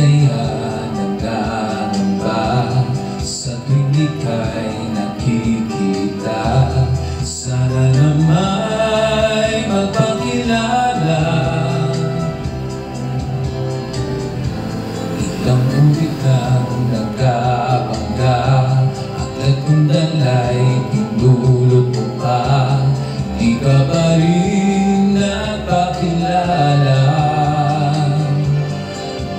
kaya nangangamba sa tuwing ika'y nakikita? Sana na may magpakilala. Ilang ulit nang nagkabangga, agad kong dala'y tinulot mo pa. Di ka pa rin nagpakilala.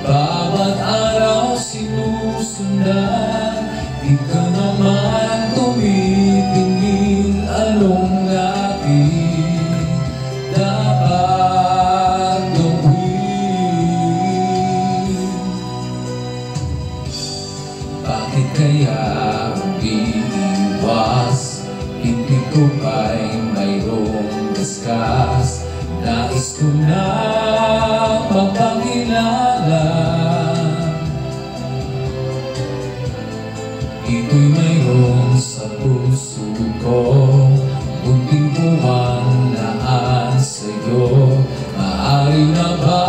Bawat araw sinusundan, di ka naman tumitingin. Anong aking dapat gawin? Bakit kaya umiiwas? Hindi ko ba'y mayroong gasgas? Nais ko na mapakilala. Ito'y mayroon sa puso ko, munting pumanlaan sa'yo. Maaari na ba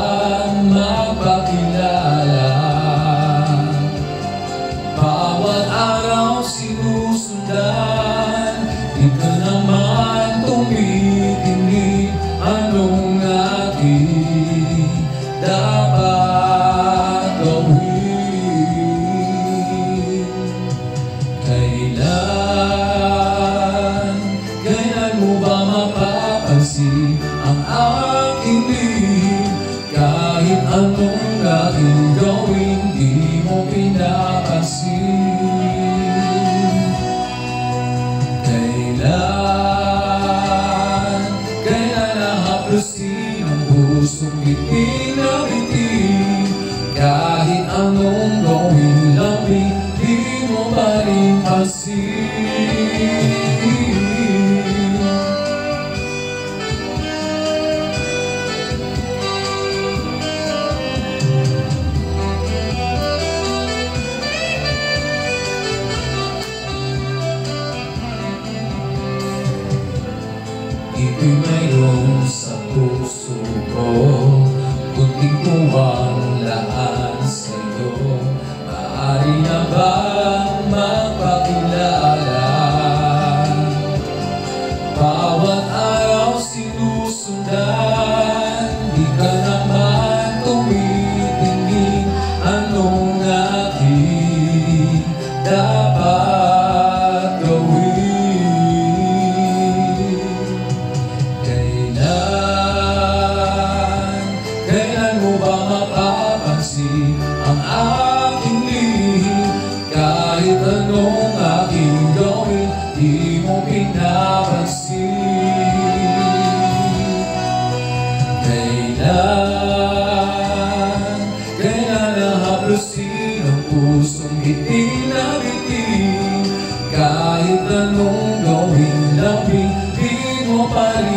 mapakilala? Bawat araw sinusundan, di ka naman tumitingin. Anong aking dapat gawin? Kailan mo ba mapapansin ang aking lihim? Kahit anong aking gawin, di mo pinapansin. Kailan nahaplusin ang pusong itim na bitin? Kahit anong gawin lamig, di mo pa rin pansin. Ito'y mayroon sa puso ko, kunting puwanlaan sa'yo. Maaari na bang magpakilala? Bawat araw sinusundan, di ka naman tumitingin. Anong aking dapat gawin? Kailan mo ba mapapansin ang aking lihim? Kahit anong aking gawin, di mo pinapansin. Kailan nahaplusin ang pusong itim na bitin? Kahit anong gawin lamig, di mo pa rin